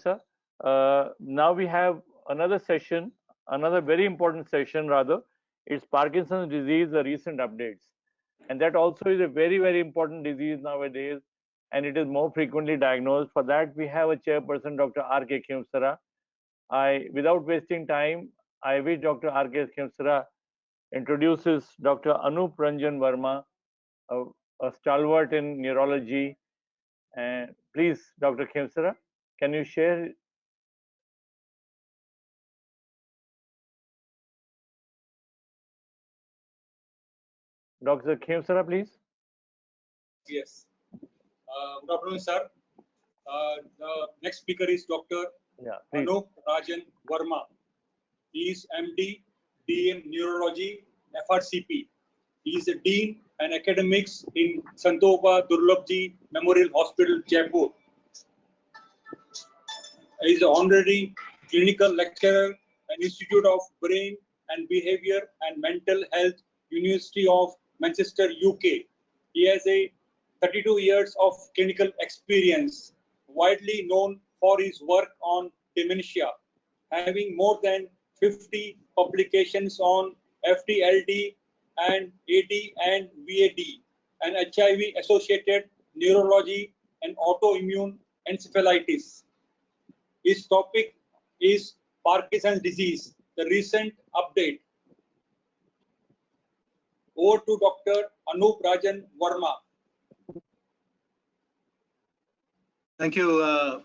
sir. Now we have another session, another very important session rather. It's Parkinson's disease, the recent updates. And that also is a very, very important disease nowadays, and it is more frequently diagnosed. For that, we have a chairperson, Dr. R.K. Khemsara. Without wasting time, I wish Dr. R.K. Khemsara introduces Dr. Anoop Ranjan Verma, a stalwart in neurology. And please, Dr. Khemsara, can you share? Dr. Khemsara, please. Yes. Good afternoon, sir. The next speaker is Dr. Anoop Rajan Verma. He is MD, DN Neurology, FRCP. He is a Dean and Academics in Santoba Durlabji Memorial Hospital, Jaipur. He is an honorary clinical lecturer at Institute of Brain and Behavior and Mental Health, University of Manchester, UK. He has a 32 years of clinical experience, widely known for his work on dementia, having more than 50 publications on FTLD and AD and VAD, and HIV-associated neurology and autoimmune encephalitis. His topic is Parkinson's disease, the recent update. Over to Dr. Anoop Rajan Verma. Thank you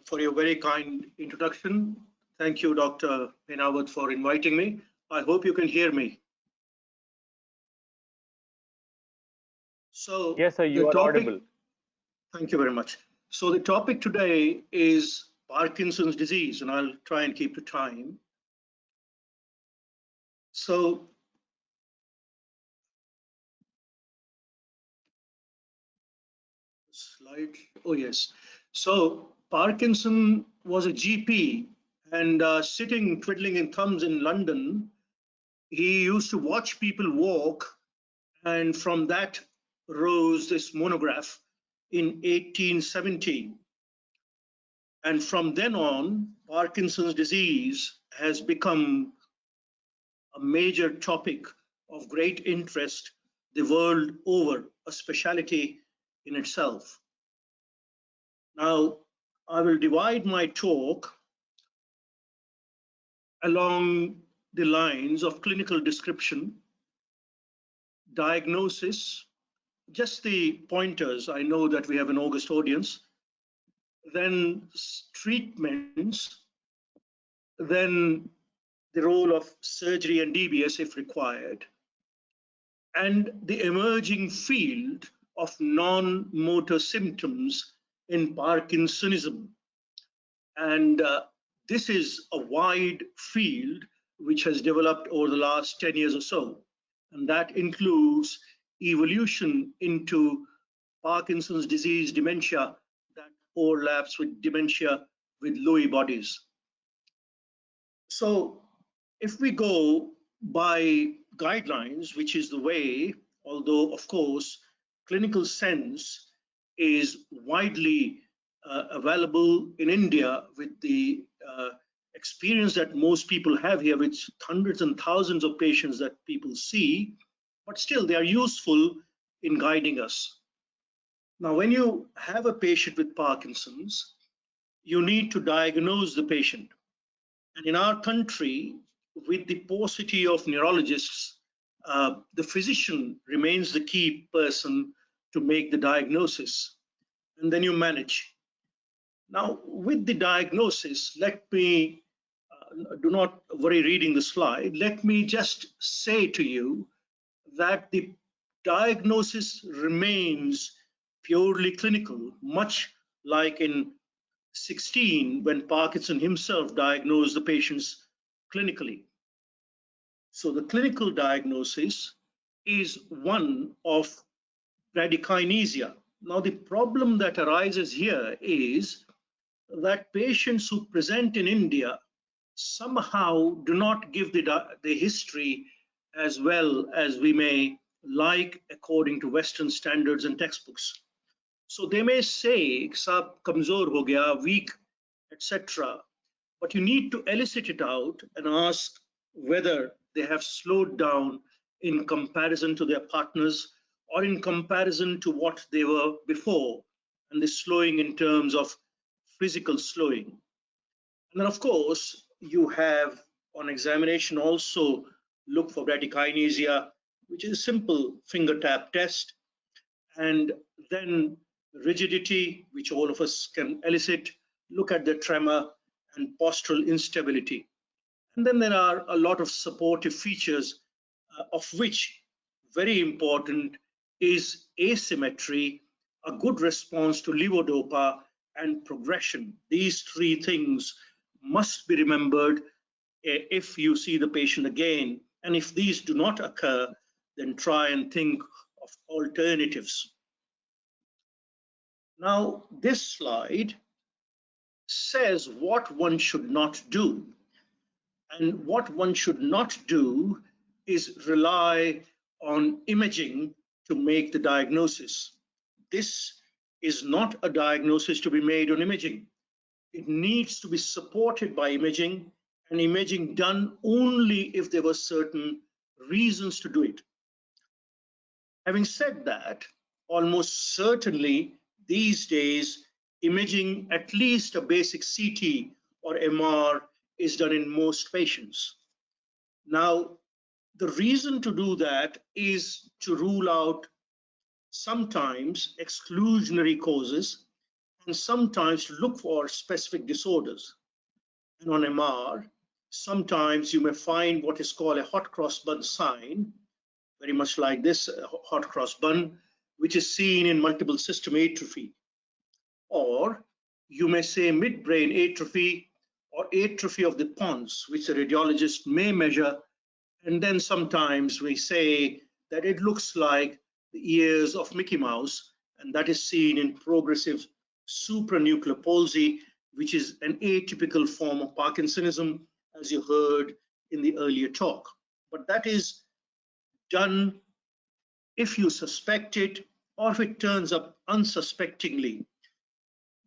for your very kind introduction. Thank you, Dr. Hinawat, for inviting me. I hope you can hear me. So, yes, sir, you are audible. Thank you very much. So the topic today is Parkinson's disease, and I'll try and keep to time. So slide. Oh, yes. So Parkinson was a GP, and sitting twiddling in thumbs in London, he used to watch people walk, and from that rose this monograph in 1870. And from then on, Parkinson's disease has become a major topic of great interest the world over, a specialty in itself. Now, I will divide my talk along the lines of clinical description, diagnosis, just the pointers. I know that we have an august audience. Then treatments, then the role of surgery and DBS if required, and the emerging field of non-motor symptoms in Parkinsonism. And this is a wide field which has developed over the last 10 years or so. And that includes evolution into Parkinson's disease dementia that overlaps with dementia with Lewy bodies. So if we go by guidelines, which is the way, although of course clinical sense is widely available in India with the experience that most people have here, with hundreds and thousands of patients that people see, but still they are useful in guiding us. Now, when you have a patient with Parkinson's, you need to diagnose the patient. And in our country, with the paucity of neurologists, the physician remains the key person to make the diagnosis, and then you manage. Now, with the diagnosis, let me, do not worry reading the slide, let me just say to you that the diagnosis remains purely clinical, much like in 16 when Parkinson himself diagnosed the patients clinically. So the clinical diagnosis is one of bradykinesia. Now the problem that arises here is that patients who present in India somehow do not give the history as well as we may like according to Western standards and textbooks. So they may say, "Saab kamzor ho gaya, weak, etc." but you need to elicit it out and ask whether they have slowed down in comparison to their partners or in comparison to what they were before, and the slowing in terms of physical slowing. And then, of course, you have on examination also look for bradykinesia, which is a simple finger tap test, and then rigidity, which all of us can elicit, look at the tremor and postural instability. And then there are a lot of supportive features, of which very important is asymmetry, a good response to levodopa, and progression. These three things must be remembered if you see the patient again. And if these do not occur, then try and think of alternatives. Now, this slide says what one should not do. And what one should not do is rely on imaging to make the diagnosis. This is not a diagnosis to be made on imaging. It needs to be supported by imaging, and imaging done only if there were certain reasons to do it. Having said that, almost certainly these days, imaging, at least a basic CT or MR, is done in most patients. Now, the reason to do that is to rule out sometimes exclusionary causes and sometimes to look for specific disorders. And on MR, sometimes you may find what is called a hot cross bun sign, very much like this hot cross bun, which is seen in multiple system atrophy. Or you may say midbrain atrophy or atrophy of the pons, which the radiologist may measure. And then sometimes we say that it looks like the ears of Mickey Mouse, and that is seen in progressive supranuclear palsy, which is an atypical form of Parkinsonism, as you heard in the earlier talk. But that is done if you suspect it or if it turns up unsuspectingly.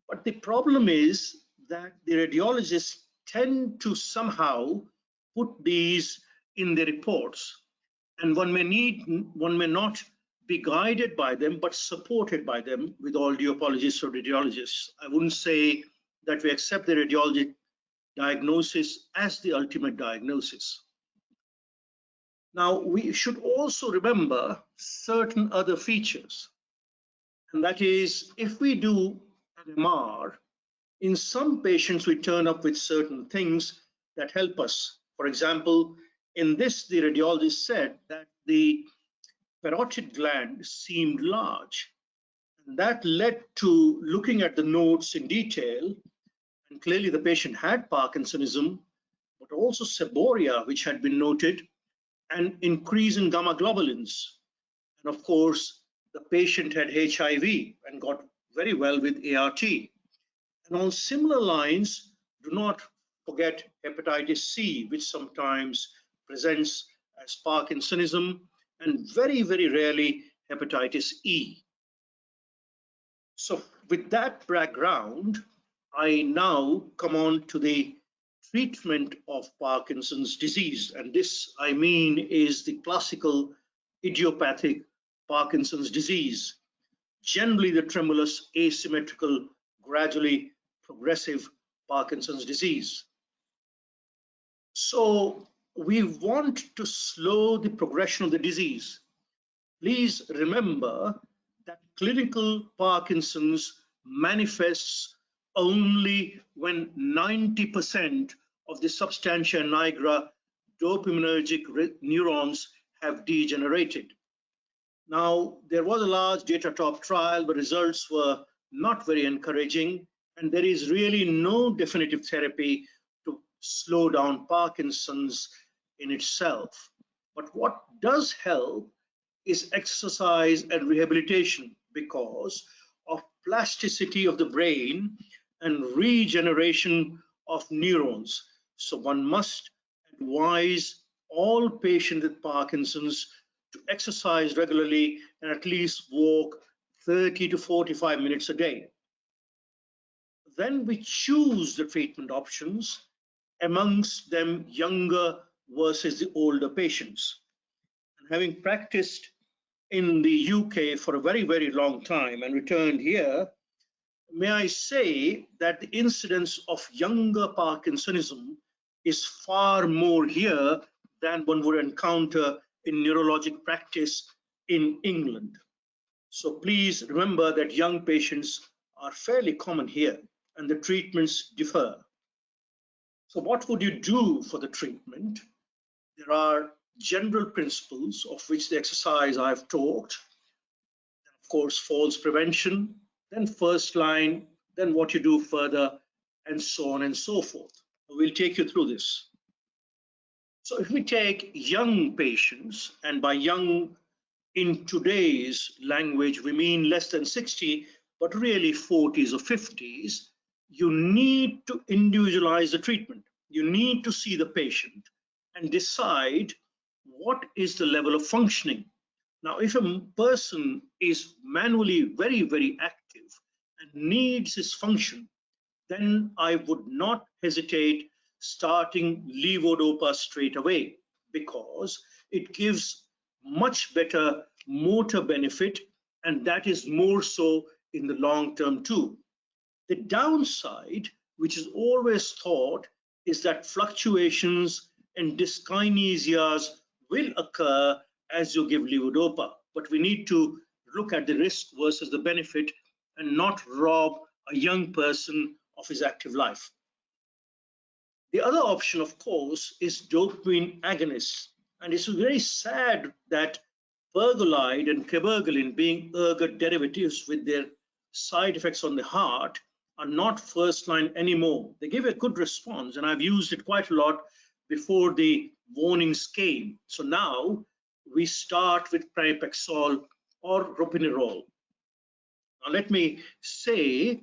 But the problem is that the radiologists tend to somehow put these in their reports, and one may not be guided by them, but supported by them, with all due apologies for radiologists. I wouldn't say that we accept the radiology diagnosis as the ultimate diagnosis. Now, we should also remember certain other features, and that is, if we do an MR, in some patients we turn up with certain things that help us. For example, in this, the radiologist said that the parotid gland seemed large, and that led to looking at the notes in detail, and clearly the patient had Parkinsonism, but also seborrhea, which had been noted, and increase in gamma globulins. And of course, the patient had HIV and got very well with ART. And on similar lines, do not forget hepatitis C, which sometimes presents as Parkinsonism, and very, very rarely hepatitis E. So with that background, I now come on to the treatment of Parkinson's disease. And this, I mean, is the classical idiopathic Parkinson's disease, generally the tremulous, asymmetrical, gradually progressive Parkinson's disease. So we want to slow the progression of the disease. Please remember that clinical Parkinson's manifests only when 90% of the substantia nigra dopaminergic neurons have degenerated. Now, there was a large data top trial, but results were not very encouraging, and there is really no definitive therapy to slow down Parkinson's in itself. But what does help is exercise and rehabilitation because of plasticity of the brain and regeneration of neurons. So one must advise all patients with Parkinson's to exercise regularly and at least walk 30 to 45 minutes a day. Then we choose the treatment options, amongst them younger versus the older patients. And having practiced in the UK for a very, very long time and returned here, may I say that the incidence of younger Parkinsonism is far more here than one would encounter in neurologic practice in England. So please remember that young patients are fairly common here and the treatments differ. So what would you do for the treatment? There are general principles of which the exercise I've talked. Of course, falls prevention, then first line, then what you do further, and so on and so forth. We'll take you through this. So if we take young patients, and by young in today's language, we mean less than 60, but really 40s or 50s, you need to individualize the treatment. You need to see the patient and decide what is the level of functioning. Now, if a person is manually very, very active and needs his function, then I would not hesitate starting levodopa straight away, because it gives much better motor benefit, and that is more so in the long term too. The downside, which is always thought, is that fluctuations and dyskinesias will occur as you give levodopa, but we need to look at the risk versus the benefit and not rob a young person of his active life. The other option, of course, is dopamine agonists, and it's very sad that pergolide and cabergoline, being ergot derivatives with their side effects on the heart, are not first line anymore. They give a good response, and I've used it quite a lot before the warnings came. So now we start with pramipexole or ropinirole. Now let me say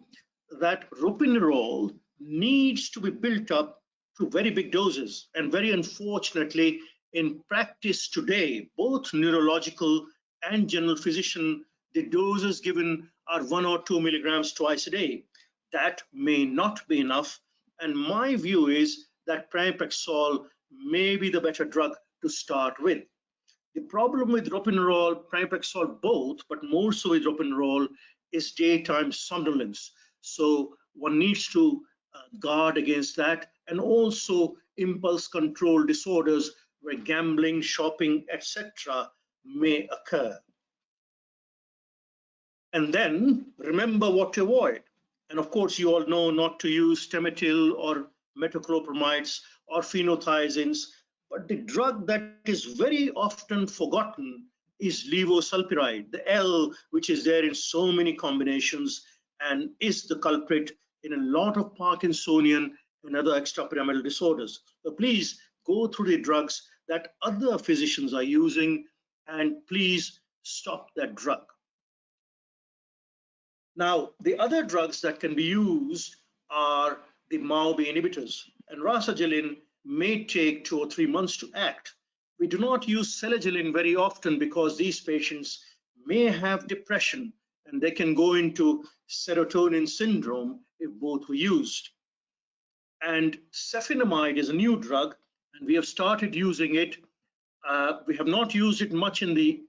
that ropinirole needs to be built up to very big doses, and very unfortunately in practice today, both neurological and general physician, the doses given are 1 or 2 milligrams twice a day. That may not be enough, and my view is that pramipexole may be the better drug to start with. The problem with ropinirole, pramipexole both, but more so with ropinirole, is daytime somnolence. So one needs to guard against that, and also impulse control disorders where gambling, shopping, etc. may occur. And then remember what to avoid. And of course, you all know not to use stemetil or metoclopramides or phenothiazines, but the drug that is very often forgotten is levosulpiride, the L, which is there in so many combinations and is the culprit in a lot of Parkinsonian and other extrapyramidal disorders. So please go through the drugs that other physicians are using, and please stop that drug. Now, the other drugs that can be used are the MAO-B inhibitors, and rasagiline may take 2 or 3 months to act. We do not use selagiline very often because these patients may have depression and they can go into serotonin syndrome if both were used. And cefinamide is a new drug, and we have started using it. We have not used it much in the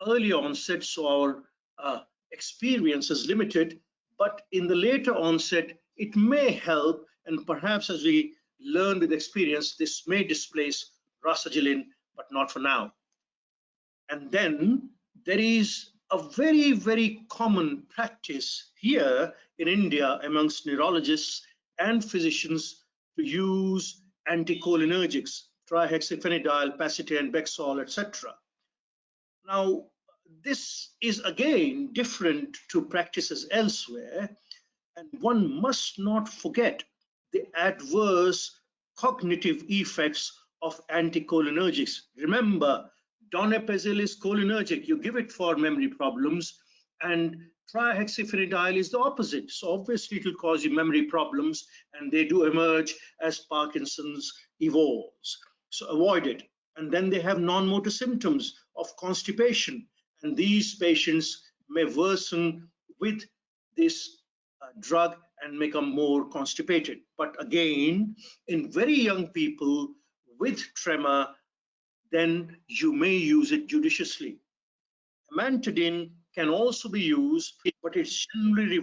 early onset, so our experience is limited, but in the later onset, it may help, and perhaps as we learn with experience, this may displace rasagiline, but not for now. And then there is a very, very common practice here in India amongst neurologists and physicians to use anticholinergics, trihexyphenidyl, pacitane, Bexol, etc. Now, this is again different to practices elsewhere, and one must not forget the adverse cognitive effects of anticholinergics. Remember, donepezil is cholinergic. You give it for memory problems, and trihexyphenidyl is the opposite. So obviously it will cause you memory problems, and they do emerge as Parkinson's evolves. So avoid it. And then they have non-motor symptoms of constipation, and these patients may worsen with this drug and become more constipated. But again, in very young people with tremor, then you may use it judiciously. Amantadine can also be used, but it's generally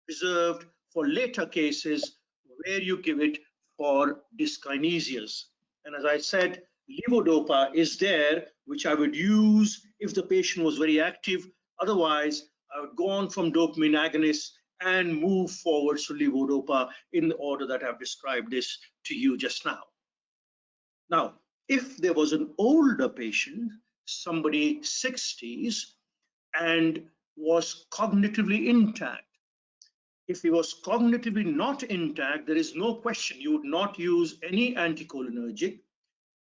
reserved for later cases where you give it for dyskinesias. And as I said, levodopa is there, which I would use if the patient was very active. Otherwise, I would go on from dopamine agonists and move forward to levodopa in the order that I've described this to you just now. Now, if there was an older patient, somebody 60s, and was cognitively intact, if he was cognitively not intact, there is no question you would not use any anticholinergic.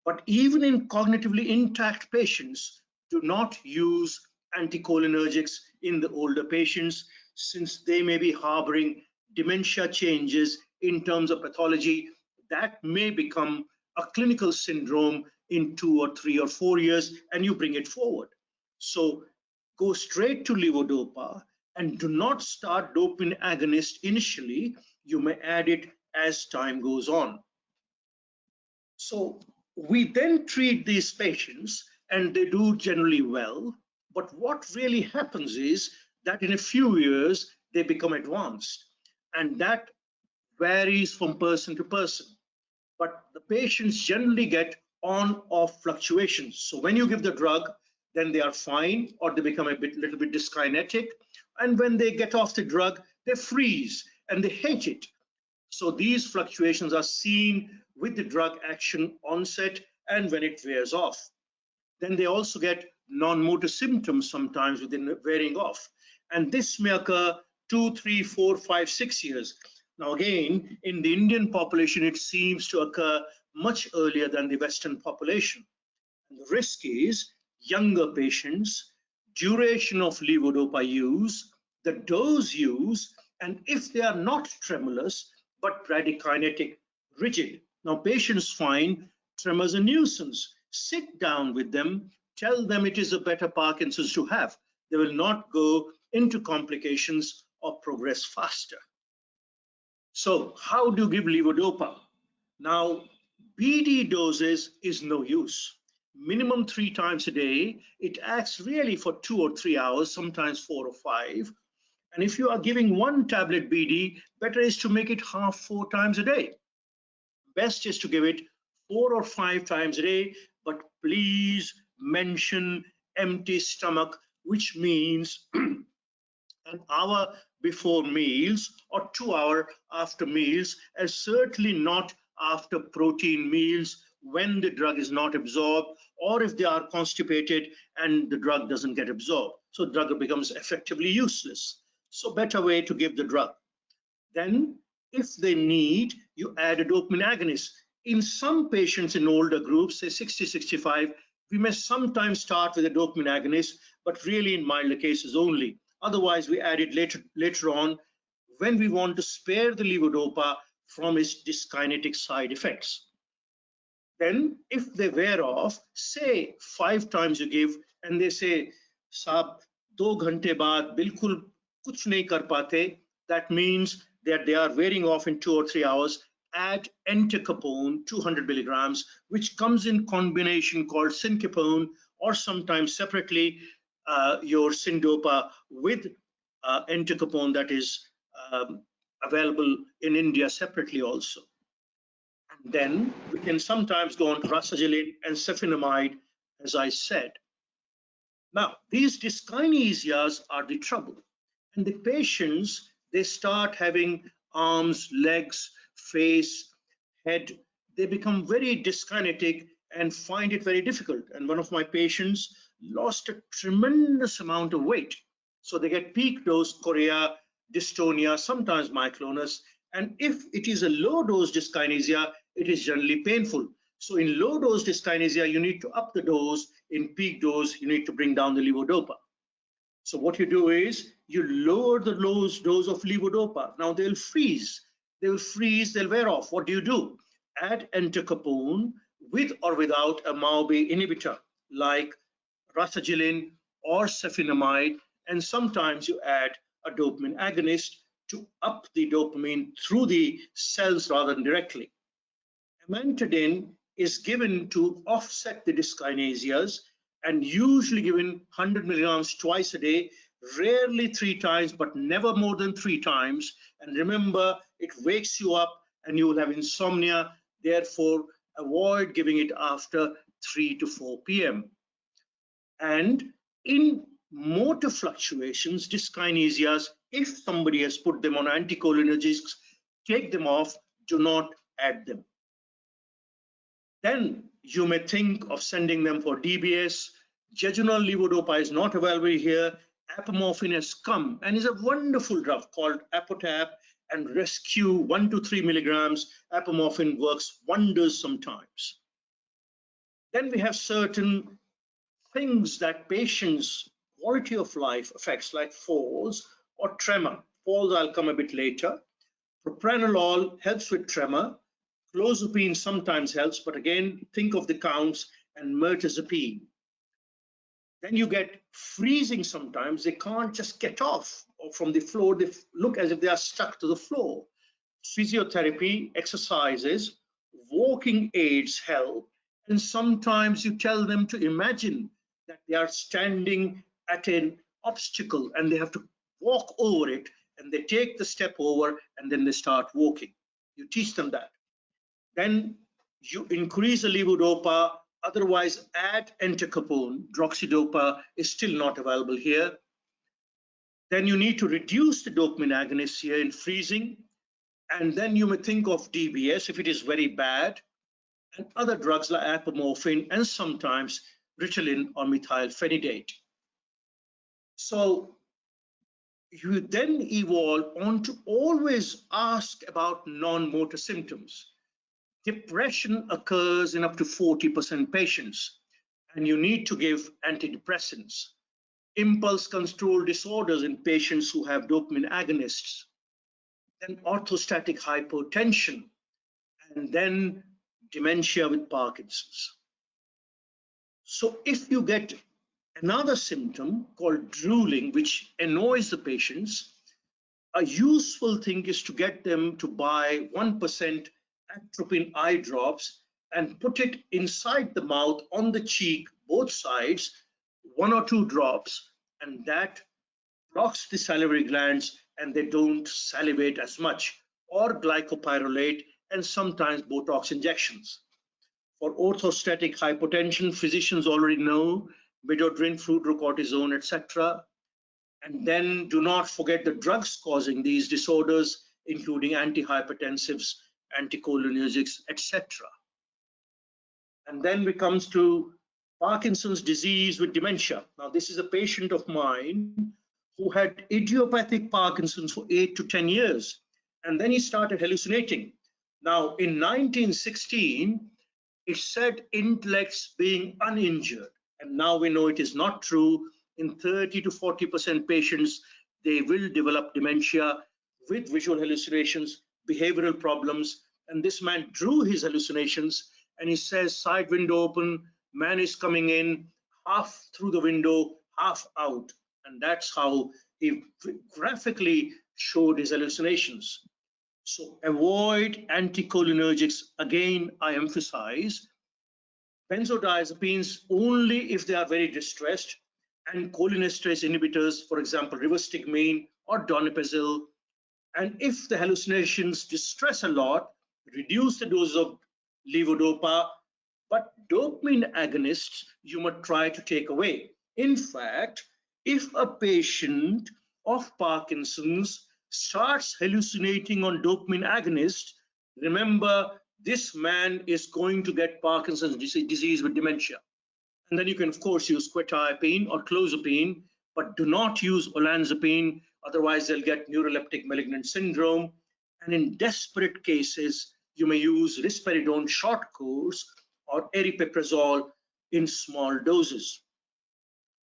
But even in cognitively intact patients, do not use anticholinergics in the older patients, since they may be harboring dementia changes in terms of pathology that may become a clinical syndrome in 2 or 3 or 4 years, and you bring it forward. So go straight to levodopa and do not start dopamine agonist initially. You may add it as time goes on. So we then treat these patients and they do generally well. But what really happens is that in a few years, they become advanced, and that varies from person to person. But the patients generally get on-off fluctuations. So when you give the drug, then they are fine, or they become little bit dyskinetic. And when they get off the drug, they freeze and they hate it. So these fluctuations are seen with the drug action onset and when it wears off. Then they also get non-motor symptoms sometimes within wearing off. And this may occur 2, 3, 4, 5, 6 years. Now again, in the Indian population, it seems to occur much earlier than the Western population. And the risk is younger patients, duration of levodopa use, the dose use, and if they are not tremulous, but bradykinetic, rigid. Now patients find tremors a nuisance. Sit down with them, tell them it is a better Parkinson's to have. They will not go into complications or progress faster. So how do you give levodopa? Now, BD doses is no use. Minimum 3 times a day. It acts really for 2 or 3 hours, sometimes 4 or 5. And if you are giving 1 tablet BD, better is to make it half 4 times a day. Best is to give it 4 or 5 times a day, but please mention empty stomach, which means an hour before meals or 2 hours after meals, and certainly not after protein meals when the drug is not absorbed, or if they are constipated and the drug doesn't get absorbed. So the drug becomes effectively useless. So better way to give the drug. Then if they need, you add a dopamine agonist. In some patients in older groups, say 60, 65, we may sometimes start with a dopamine agonist, but really in milder cases only. Otherwise, we add it later on when we want to spare the levodopa from its dyskinetic side effects. Then, if they wear off, say 5 times you give, and they say, "Saab, 2 ghante baad bilkul kuch nahi kar pate," that means that they are wearing off in 2 or 3 hours. Add entacapone, 200 milligrams, which comes in combination called syncopone, or sometimes separately your syndopa with entacapone, that is available in India separately also. And then we can sometimes go on to rasagiline and sulfonamide, as I said. Now, these dyskinesias are the trouble. And the patients, they start having arms, legs, face, head. They become very dyskinetic and find it very difficult. And one of my patients lost a tremendous amount of weight. So they get peak dose chorea, dystonia, sometimes myoclonus. And if it is a low dose dyskinesia, it is generally painful. So in low dose dyskinesia, you need to up the dose. In peak dose, you need to bring down the levodopa. So what you do is you lower the dose of levodopa. Now they'll freeze. They'll wear off. What do? Add entacapone with or without a MAO-B inhibitor like rasagiline or sulfonamide, and sometimes you add a dopamine agonist to up the dopamine through the cells rather than directly. Amantadine is given to offset the dyskinesias and usually given 100 milligrams twice a day, rarely 3 times, but never more than 3 times. And remember, it wakes you up and you will have insomnia. Therefore, avoid giving it after 3 to 4 p.m. And in motor fluctuations, dyskinesias, if somebody has put them on anticholinergics, take them off, do not add them. Then you may think of sending them for DBS. Jejunal levodopa is not available here. Apomorphine has come and is a wonderful drug called Apotap and rescue 1 to 3 milligrams. Apomorphine works wonders sometimes. Then we have certain things that patients' quality of life affects, like falls or tremor. Falls, I'll come a bit later. Propranolol helps with tremor. Clozapine sometimes helps, but again, think of the counts, and mirtazapine. Then you get freezing sometimes. They can't just get off from the floor. They look as if they are stuck to the floor. Physiotherapy, exercises, walking aids help, and sometimes you tell them to imagine that they are standing at an obstacle and they have to walk over it, and they take the step over and then they start walking. You teach them that. Then you increase the levodopa, otherwise add entacapone. Droxidopa is still not available here. Then you need to reduce the dopamine agonists here in freezing. And then you may think of DBS if it is very bad, and other drugs like apomorphine and sometimes Ritalin or methylphenidate. So you then evolve on to always ask about non-motor symptoms. Depression occurs in up to 40% patients, and you need to give antidepressants. Impulse control disorders in patients who have dopamine agonists. Then orthostatic hypotension, and then dementia with Parkinson's. So if you get another symptom called drooling, which annoys the patients, a useful thing is to get them to buy 1% atropine eye drops and put it inside the mouth on the cheek, both sides, 1 or 2 drops, and that blocks the salivary glands and they don't salivate as much, or glycopyrrolate and sometimes Botox injections. For orthostatic hypotension, physicians already know midodrine, fludrocortisone, etc. And then do not forget the drugs causing these disorders, including antihypertensives, anticholinergics, etc. And then we comes to Parkinson's disease with dementia. Now, this is a patient of mine who had idiopathic Parkinson's for 8 to 10 years, and then he started hallucinating. Now, in 1916, it said intellects being uninjured, and now we know it is not true. In 30 to 40% patients, they will develop dementia with visual hallucinations, behavioral problems. And this man drew his hallucinations, and he says, side window open, man is coming in, half through the window, half out. And that's how he graphically showed his hallucinations. So avoid anticholinergics. Again, I emphasize, benzodiazepines only if they are very distressed, and cholinesterase inhibitors, for example, rivastigmine or donepezil. And if the hallucinations distress a lot, reduce the dose of levodopa, but dopamine agonists you must try to take away. In fact, if a patient of Parkinson's starts hallucinating on dopamine agonist, remember, this man is going to get Parkinson's disease with dementia. And then you can, of course, use quetiapine or clozapine, but do not use olanzapine, otherwise they'll get neuroleptic malignant syndrome. And in desperate cases, you may use risperidone short course or aripiprazole in small doses.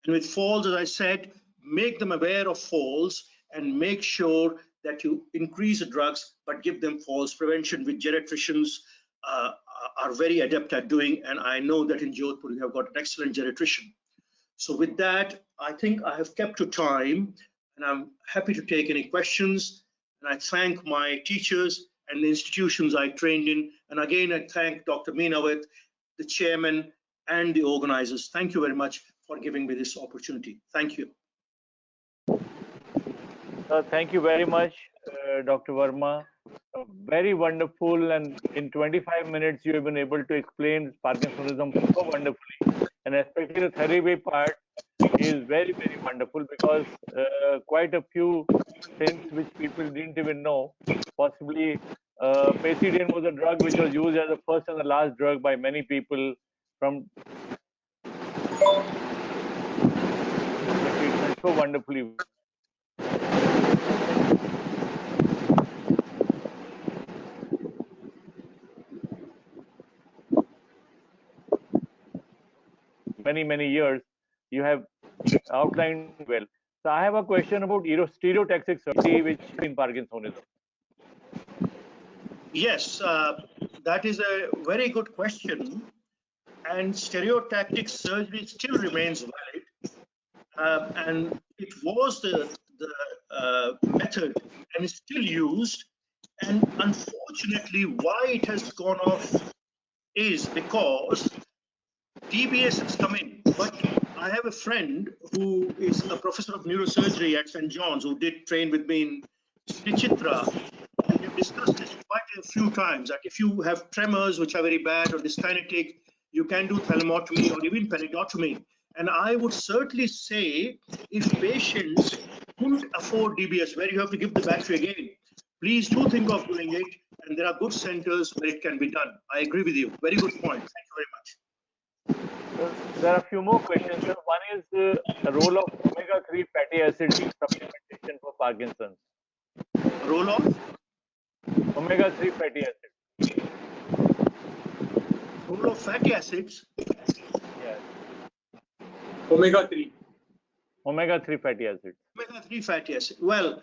And with falls, as I said, make them aware of falls and make sure that you increase the drugs, but give them falls prevention, which geriatricians are very adept at doing. And I know that in Jodhpur, you have got an excellent geriatrician. So with that, I think I have kept to time, and I'm happy to take any questions. And I thank my teachers and the institutions I trained in. And again, I thank Dr. Meenawat, the chairman, and the organizers. Thank you very much for giving me this opportunity. Thank you. Thank you very much, Dr. Verma. Very wonderful, and in 25 minutes, you have been able to explain Parkinsonism so wonderfully. And especially the therapy part is very, very wonderful, because quite a few things which people didn't even know. Possibly, Pacidin was a drug which was used as the first and the last drug by many people from the treatment so wonderfully. Many years, you have outlined well. So I have a question about stereotactic surgery, which in Parkinsonism. Yes, that is a very good question. And stereotactic surgery still remains valid. And it was the method and is still used. And unfortunately, why it has gone off is because DBS has come in. But I have a friend who is a professor of neurosurgery at St. John's who did train with me in Srichitra. And we've discussed this quite a few times that if you have tremors which are very bad or dyskinetic, you can do thalamotomy or even penidotomy. And I would certainly say if patients couldn't afford DBS, where you have to give the battery again, please do think of doing it. And there are good centers where it can be done. I agree with you. Very good point. Thank you very much. There are a few more questions. Sir. One is the role of omega-3 fatty acid supplementation for Parkinson's. Roll on. Omega-3 fatty acid. Role of fatty acids. Yes. Omega-3. Omega-3 fatty acids. Omega-3 fatty acid. Well,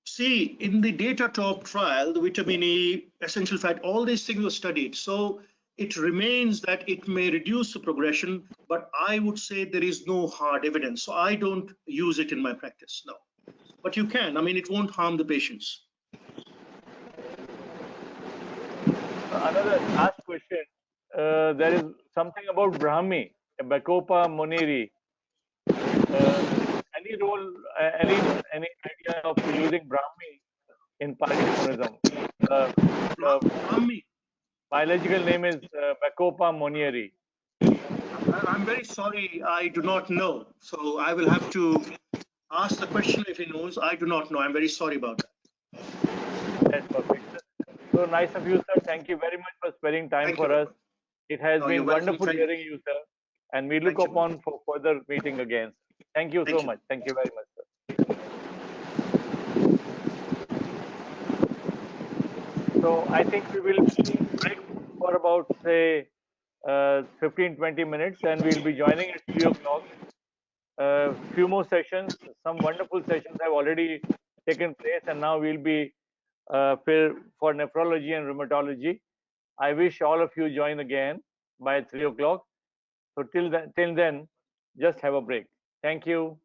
see, in the data top trial, the vitamin E, essential fat, all these things were studied. So it remains that it may reduce the progression, but I would say there is no hard evidence. So I don't use it in my practice, no. But you can. I mean, it won't harm the patients. Another last question. There is something about Brahmi, Bacopa moneri. Any role, any idea of using Brahmi in Parkinsonism? Brahmi. Biological name is Bacopa moneri. I'm very sorry, I do not know. So I will have to ask the question if he knows. I do not know. I'm very sorry about that. That's perfect. So nice of you, sir. Thank you very much for sparing time Thank for you. us. It has No, been you're welcome. wonderful hearing you, sir. And we look Thank you. upon for further meeting again. Thank you Thank so you. much. Thank you very much, sir. So I think we will break for about, say, 15-20 minutes, and we'll be joining at 3 o'clock. Few more sessions. Some wonderful sessions have already taken place, and now we'll be for nephrology and rheumatology. I wish all of you join again by 3 o'clock. So till then, just have a break. Thank you.